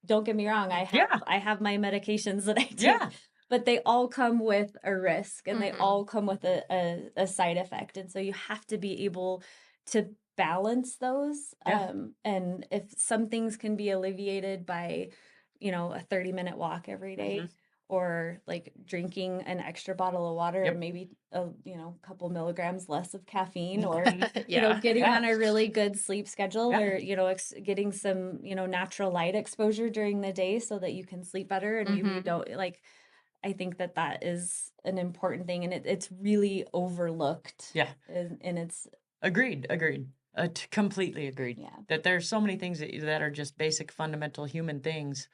[SPEAKER 3] don't get me wrong, I have my medications that I take.
[SPEAKER 1] Yeah.
[SPEAKER 3] But they all come with a risk and they all come with a side effect. And so you have to be able to balance those. And if some things can be alleviated by, you know, a 30-minute walk every day or like drinking an extra bottle of water and maybe a couple milligrams less of caffeine or you know getting on a really good sleep schedule or you know getting some natural light exposure during the day so that you can sleep better and you don't like. I think that is an important thing, and it's really overlooked.
[SPEAKER 1] Yeah,
[SPEAKER 3] and it's
[SPEAKER 1] agreed. Completely agreed.
[SPEAKER 3] Yeah,
[SPEAKER 1] that there's so many things that are just basic, fundamental human things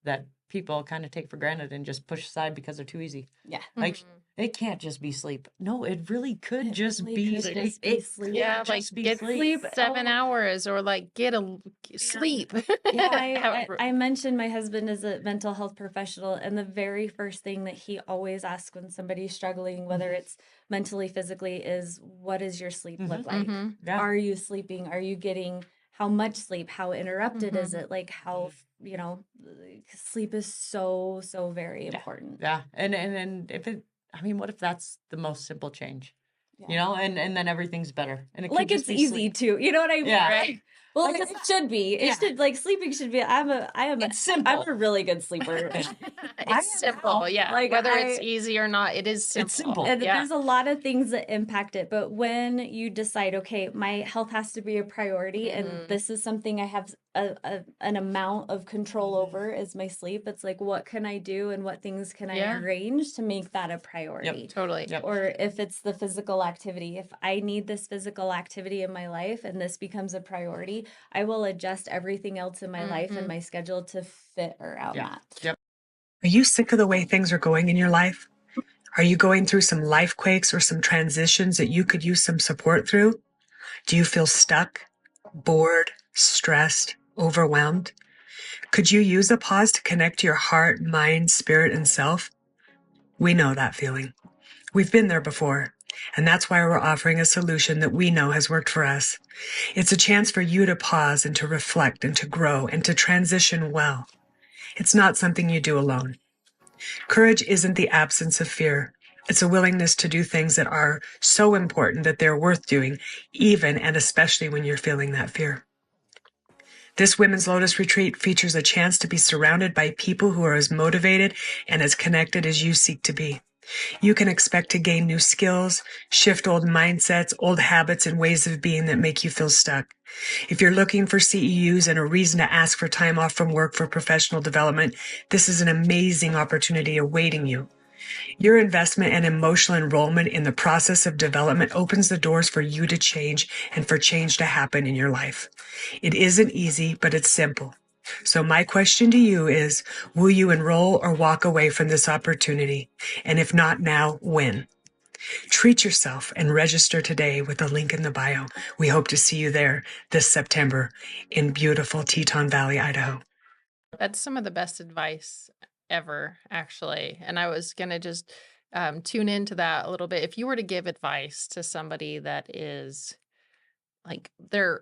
[SPEAKER 1] that people kind of take for granted and just push aside because they're too easy.
[SPEAKER 3] Yeah.
[SPEAKER 1] Like,
[SPEAKER 2] Mhm.
[SPEAKER 1] it can't just be sleep. No, it really could
[SPEAKER 3] It
[SPEAKER 1] just
[SPEAKER 3] really
[SPEAKER 1] be
[SPEAKER 3] could
[SPEAKER 1] sleep.
[SPEAKER 3] just be
[SPEAKER 1] It
[SPEAKER 3] sleep.
[SPEAKER 1] could
[SPEAKER 2] Yeah, like
[SPEAKER 1] just be
[SPEAKER 2] get
[SPEAKER 1] sleep.
[SPEAKER 2] 7
[SPEAKER 3] Oh.
[SPEAKER 2] hours or like get sleep.
[SPEAKER 3] Yeah,
[SPEAKER 2] However-
[SPEAKER 3] I mentioned my husband is a mental health professional, and the very first thing that he always asks when somebody's struggling, whether it's mentally, physically, is what does your sleep look like?
[SPEAKER 2] Mhm.
[SPEAKER 1] Yeah.
[SPEAKER 3] Are you sleeping? Are you getting how much sleep? How interrupted is
[SPEAKER 2] Mhm.
[SPEAKER 3] it? Like how, sleep is so, so very
[SPEAKER 1] Yeah.
[SPEAKER 3] important.
[SPEAKER 1] Yeah. And if it, I mean, what if that's the most simple change? You
[SPEAKER 3] Yeah.
[SPEAKER 1] know, and then everything's better. And it could
[SPEAKER 3] Like
[SPEAKER 1] just
[SPEAKER 3] it's
[SPEAKER 1] be
[SPEAKER 3] easy
[SPEAKER 1] sleep.
[SPEAKER 3] too. You know what I mean?
[SPEAKER 1] Yeah.
[SPEAKER 2] Right.
[SPEAKER 3] Well,
[SPEAKER 1] Like
[SPEAKER 3] it should be. It
[SPEAKER 1] yeah.
[SPEAKER 3] should like sleeping should be.
[SPEAKER 1] It's simple.
[SPEAKER 3] I'm a really good sleeper.
[SPEAKER 1] I
[SPEAKER 2] It's
[SPEAKER 1] am
[SPEAKER 2] simple.
[SPEAKER 1] now.
[SPEAKER 2] Yeah.
[SPEAKER 3] Like
[SPEAKER 2] Whether it's
[SPEAKER 3] I
[SPEAKER 2] easy or not, it is simple.
[SPEAKER 1] It's simple.
[SPEAKER 3] and
[SPEAKER 2] Yeah.
[SPEAKER 3] there's a lot of things that impact it, but when you decide, okay, my health has to be a priority, and
[SPEAKER 2] Mhm.
[SPEAKER 3] this is something I have an amount of control over is my sleep. It's like, what can I do, and what things can I
[SPEAKER 2] Yeah.
[SPEAKER 3] arrange to make that a priority?
[SPEAKER 2] Totally.
[SPEAKER 1] Yep.
[SPEAKER 3] Or if it's the physical activity, if I need this physical activity in my life and this becomes a priority, I will adjust everything else in my life and
[SPEAKER 2] Mhm.
[SPEAKER 3] my schedule to fit around
[SPEAKER 1] Yeah.
[SPEAKER 3] that.
[SPEAKER 1] Yep.
[SPEAKER 4] Are you sick of the way things are going in your life? Are you going through some life quakes or some transitions that you could use some support through? Do you feel stuck, bored, stressed, overwhelmed? Could you use a pause to connect to your heart, mind, spirit, and self? We know that feeling. We've been there before, and that's why we're offering a solution that we know has worked for us. It's a chance for you to pause and to reflect and to grow and to transition well. It's not something you do alone. Courage isn't the absence of fear. It's a willingness to do things that are so important that they're worth doing, even and especially when you're feeling that fear. This Women's Lotus Retreat features a chance to be surrounded by people who are as motivated and as connected as you seek to be. You can expect to gain new skills, shift old mindsets, old habits, and ways of being that make you feel stuck. If you're looking for CEUs and a reason to ask for time off from work for professional development, this is an amazing opportunity awaiting you. Your investment and emotional enrollment in the process of development opens the doors for you to change and for change to happen in your life. It isn't easy, but it's simple. So my question to you is, will you enroll or walk away from this opportunity? And if not now, when? Treat yourself and register today with the link in the bio. We hope to see you there this September in beautiful Teton Valley, Idaho.
[SPEAKER 2] That's some of the best advice ever, actually. And I was going to just tune into that a little bit. If you were to give advice to somebody that is like they're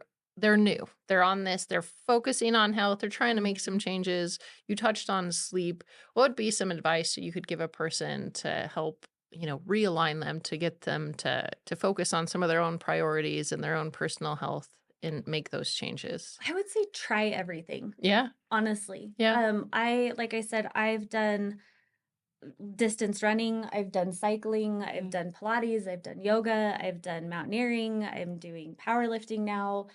[SPEAKER 2] new, they're on this, they're focusing on health, they're trying to make some changes. You touched on sleep. What would be some advice that you could give a person to help, realign them to get them to focus on some of their own priorities and their own personal health and make those changes?
[SPEAKER 3] I would say try everything.
[SPEAKER 2] Yeah.
[SPEAKER 3] Honestly.
[SPEAKER 2] Yeah.
[SPEAKER 3] Like I said, I've done distance running, I've done cycling, I've done Pilates, I've done yoga, I've done mountaineering, I'm doing powerlifting now.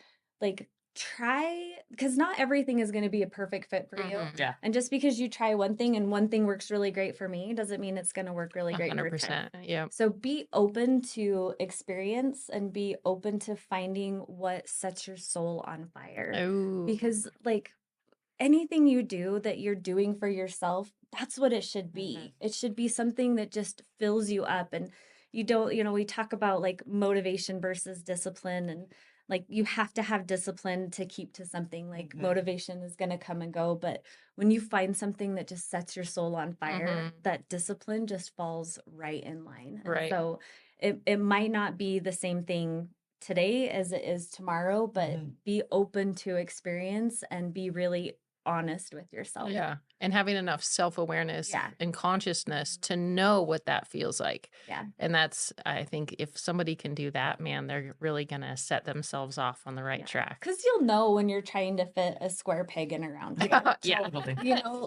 [SPEAKER 3] Like try because not everything is going to be a perfect fit for you.
[SPEAKER 2] Mhm.
[SPEAKER 1] Yeah.
[SPEAKER 3] And just because you try one thing and one thing works really great for me doesn't mean it's going to work really great for Tim.
[SPEAKER 2] 100%. Yeah.
[SPEAKER 3] So be open to experience and be open to finding what sets your soul on fire.
[SPEAKER 2] Oh.
[SPEAKER 3] Because like anything you do that you're doing for yourself, that's what it should be. It should be something that just fills you up. And you don't, we talk about like motivation versus discipline, and like you have to have discipline to keep to something. Like motivation is going to come and go. But when you find something that just sets your soul on fire, that discipline just falls right in line. And
[SPEAKER 2] Right.
[SPEAKER 3] so it might not be the same thing today as it is tomorrow, but be open to experience and be really honest with yourself.
[SPEAKER 2] Yeah. And having enough self-awareness
[SPEAKER 3] Yeah.
[SPEAKER 2] and consciousness to know what that feels like.
[SPEAKER 3] Yeah.
[SPEAKER 2] And that's, I think if somebody can do that, man, they're really going to set themselves off on the right track.
[SPEAKER 3] Because you'll know when you're trying to fit a square peg in a round hole.
[SPEAKER 2] Yeah.
[SPEAKER 1] Totally.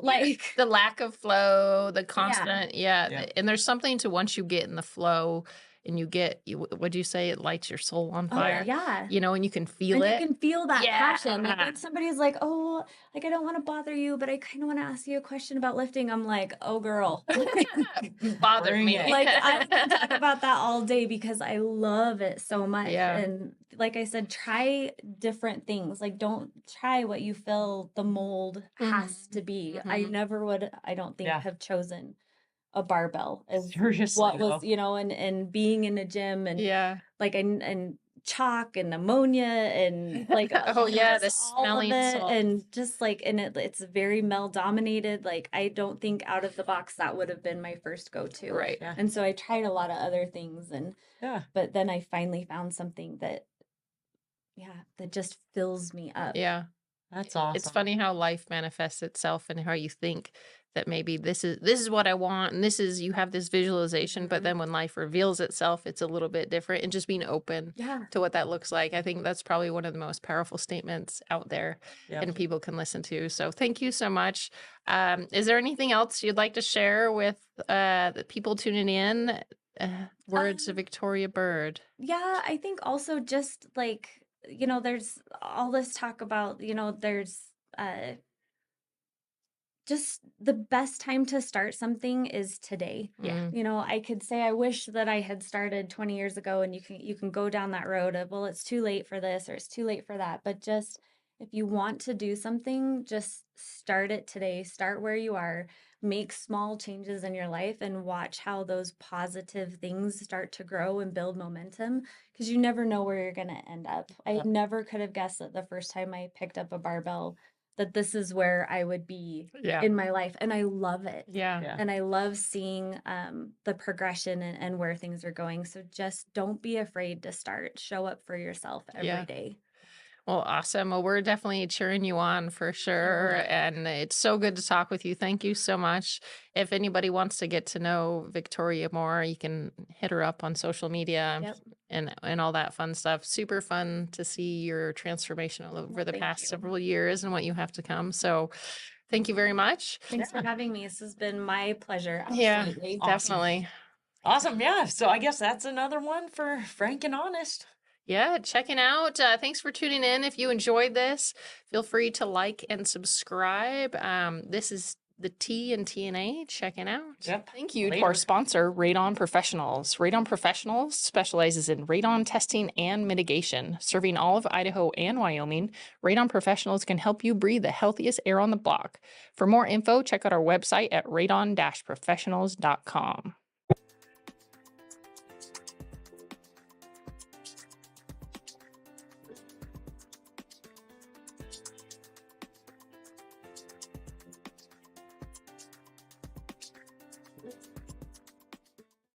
[SPEAKER 3] Like
[SPEAKER 2] The lack of flow, the constant,
[SPEAKER 1] Yeah.
[SPEAKER 2] and there's something to once you get in the flow, and you get, what'd you say? It lights your soul on
[SPEAKER 3] Oh,
[SPEAKER 2] fire,
[SPEAKER 3] yeah.
[SPEAKER 2] you know, and you can feel
[SPEAKER 3] And
[SPEAKER 2] it.
[SPEAKER 3] you can feel that passion. Like
[SPEAKER 2] Yeah.
[SPEAKER 3] when somebody's like, oh, like I don't want to bother you, but I kind of want to ask you a question about lifting. I'm like, oh, girl.
[SPEAKER 2] Bothered
[SPEAKER 1] Bring
[SPEAKER 2] me.
[SPEAKER 1] it.
[SPEAKER 3] Like I can talk about that all day because I love it so much.
[SPEAKER 2] Yeah.
[SPEAKER 3] And like I said, try different things. Like don't try what you feel the mold has to be. I
[SPEAKER 2] Mhm.
[SPEAKER 3] never would, I don't think,
[SPEAKER 1] Yeah.
[SPEAKER 3] have chosen a barbell as
[SPEAKER 1] Seriously,
[SPEAKER 3] what was,
[SPEAKER 1] though.
[SPEAKER 3] you know, and being in a gym and
[SPEAKER 2] Yeah.
[SPEAKER 3] like and chalk and ammonia and like
[SPEAKER 2] Oh, yeah, the
[SPEAKER 3] just all of
[SPEAKER 2] smelling
[SPEAKER 3] it
[SPEAKER 2] salts.
[SPEAKER 3] and just like and it's very male dominated. Like I don't think out of the box that would have been my first go-to.
[SPEAKER 2] Right.
[SPEAKER 1] Yeah.
[SPEAKER 3] And so I tried a lot of other things
[SPEAKER 1] Yeah.
[SPEAKER 3] but then I finally found something that that just fills me up.
[SPEAKER 2] Yeah.
[SPEAKER 1] That's awesome.
[SPEAKER 2] It's funny how life manifests itself and how you think that maybe this is what I want and this is, you have this visualization, but then when life reveals itself, it's a little bit different, and just being open
[SPEAKER 3] Yeah.
[SPEAKER 2] to what that looks like. I think that's probably one of the most powerful statements out there
[SPEAKER 1] Yep.
[SPEAKER 2] and people can listen to. So thank you so much. Is there anything else you'd like to share with the people tuning in? Words of Victoria Byrd.
[SPEAKER 3] Yeah, I think also just like, you know, there's all this talk about, you know, there's just the best time to start something is today.
[SPEAKER 2] Yeah.
[SPEAKER 3] You know, I could say I wish that I had started 20 years ago, and you can go down that road of, well, it's too late for this or it's too late for that, but just if you want to do something, just start it today. Start where you are. Make small changes in your life and watch how those positive things start to grow and build momentum, because you never know where you're going to end up. I
[SPEAKER 1] Yep.
[SPEAKER 3] never could have guessed that the first time I picked up a barbell that this is where I would be
[SPEAKER 2] Yeah.
[SPEAKER 3] in my life. And I love it.
[SPEAKER 2] Yeah.
[SPEAKER 1] Yeah.
[SPEAKER 3] And I love seeing the progression and where things are going. So just don't be afraid to start. Show up for yourself every day.
[SPEAKER 2] Well, awesome. Well, we're definitely cheering you on for sure. And it's so good to talk with you. Thank you so much. If anybody wants to get to know Victoria more, you can hit her up on social media
[SPEAKER 3] Yep.
[SPEAKER 2] and all that fun stuff. Super fun to see your transformation over the
[SPEAKER 3] thank
[SPEAKER 2] past
[SPEAKER 3] you.
[SPEAKER 2] several years and what you have to come. So thank you very much.
[SPEAKER 3] Thanks for having me. This has been my pleasure.
[SPEAKER 2] Yeah,
[SPEAKER 3] Absolutely.
[SPEAKER 1] Awesome.
[SPEAKER 2] definitely.
[SPEAKER 1] Awesome. Yeah. So I guess that's another one for Frank and Honest.
[SPEAKER 2] Yeah, checking out. Thanks for tuning in. If you enjoyed this, feel free to like and subscribe. This is the T and TNA. Checking out.
[SPEAKER 1] Yep.
[SPEAKER 2] Thank you to
[SPEAKER 1] Later.
[SPEAKER 2] our sponsor, Radon Professionals. Radon Professionals specializes in radon testing and mitigation. Serving all of Idaho and Wyoming, Radon Professionals can help you breathe the healthiest air on the block. For more info, check out our website at radon-professionals.com.